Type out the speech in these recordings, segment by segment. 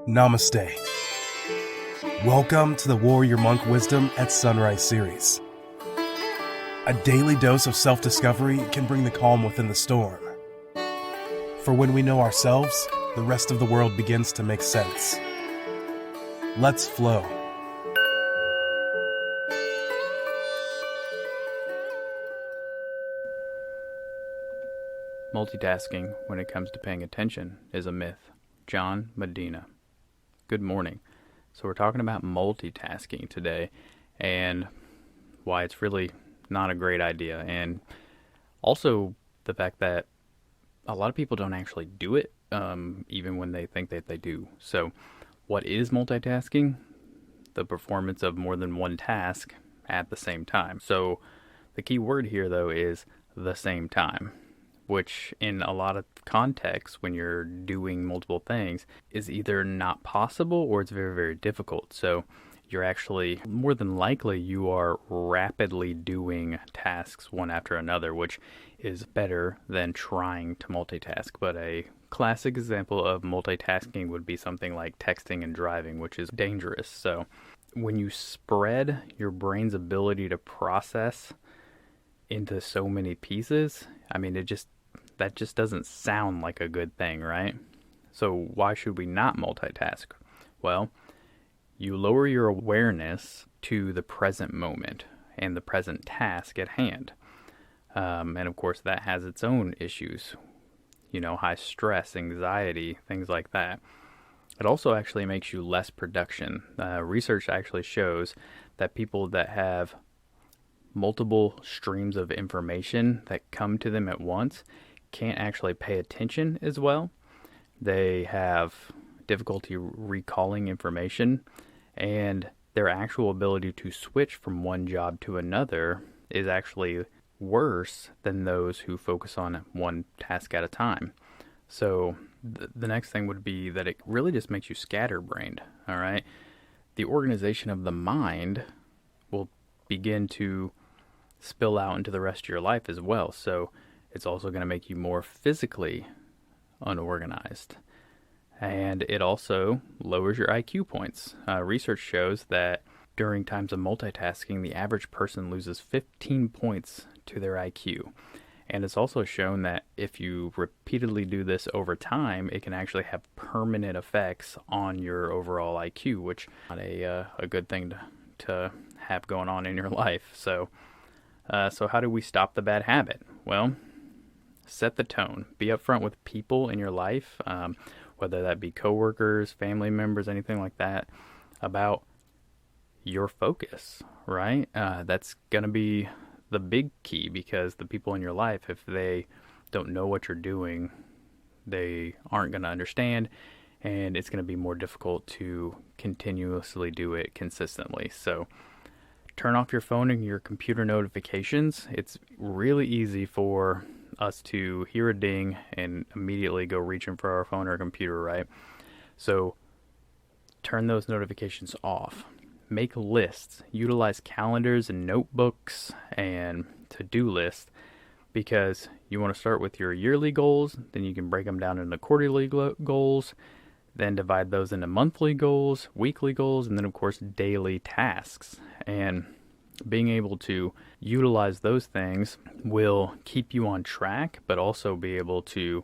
Namaste. Welcome to the Warrior Monk Wisdom at Sunrise series. A daily dose of self-discovery can bring the calm within the storm. For when we know ourselves, the rest of the world begins to make sense. Let's flow. Multitasking, when it comes to paying attention, is a myth. John Medina. Good morning. So we're talking about multitasking today and why it's really not a great idea, and also the fact that a lot of people don't actually do it, even when they think that they do. So what is multitasking? The performance of more than one task at the same time. So the key word here, though, is the same time, which in a lot of contexts, when you're doing multiple things, is either not possible or it's very, very difficult. So you're actually, more than likely, you are rapidly doing tasks one after another, which is better than trying to multitask. But a classic example of multitasking would be something like texting and driving, which is dangerous. So when you spread your brain's ability to process into so many pieces, I mean, that just doesn't sound like a good thing, right? So why should we not multitask? Well, you lower your awareness to the present moment and the present task at hand. And of course, that has its own issues, high stress, anxiety, things like that. It also actually makes you less production. Research actually shows that people that have multiple streams of information that come to them at once can't actually pay attention as well. They have difficulty recalling information, and their actual ability to switch from one job to another is actually worse than those who focus on one task at a time. So the next thing would be that it really just makes you scatterbrained, all right? The organization of the mind will begin to spill out into the rest of your life as well. So it's also going to make you more physically unorganized. And it also lowers your IQ points. Research shows that during times of multitasking, the average person loses 15 points to their IQ. And it's also shown that if you repeatedly do this over time, it can actually have permanent effects on your overall IQ, which is not a good thing to have going on in your life. So how do we stop the bad habit? Well, set the tone. Be upfront with people in your life, whether that be coworkers, family members, anything like that, about your focus, right? That's going to be the big key, because the people in your life, if they don't know what you're doing, they aren't going to understand, and it's going to be more difficult to continuously do it consistently. So turn off your phone and your computer notifications. It's really easy for us to hear a ding and immediately go reaching for our phone or computer, right? So turn those notifications off. Make lists. Utilize calendars and notebooks and to-do lists, because you want to start with your yearly goals, then you can break them down into quarterly goals, then divide those into monthly goals, weekly goals, and then of course daily tasks. And being able to utilize those things will keep you on track, but also be able to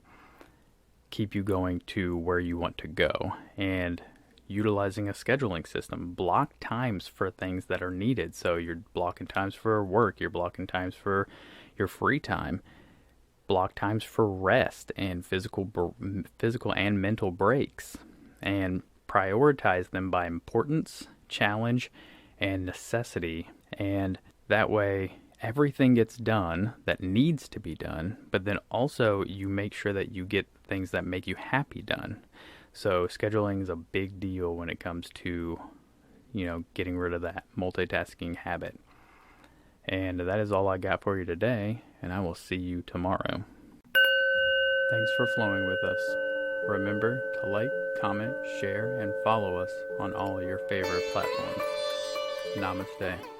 keep you going to where you want to go. And utilizing a scheduling system, block times for things that are needed. So you're blocking times for work, you're blocking times for your free time, block times for rest and physical and mental breaks, and prioritize them by importance, challenge, and necessity. And that way everything gets done that needs to be done, but then also you make sure that you get things that make you happy done. So scheduling is a big deal when it comes to, getting rid of that multitasking habit. And that is all I got for you today, and I will see you tomorrow. Thanks for flowing with us. Remember to like, comment, share, and follow us on all your favorite platforms. Namaste.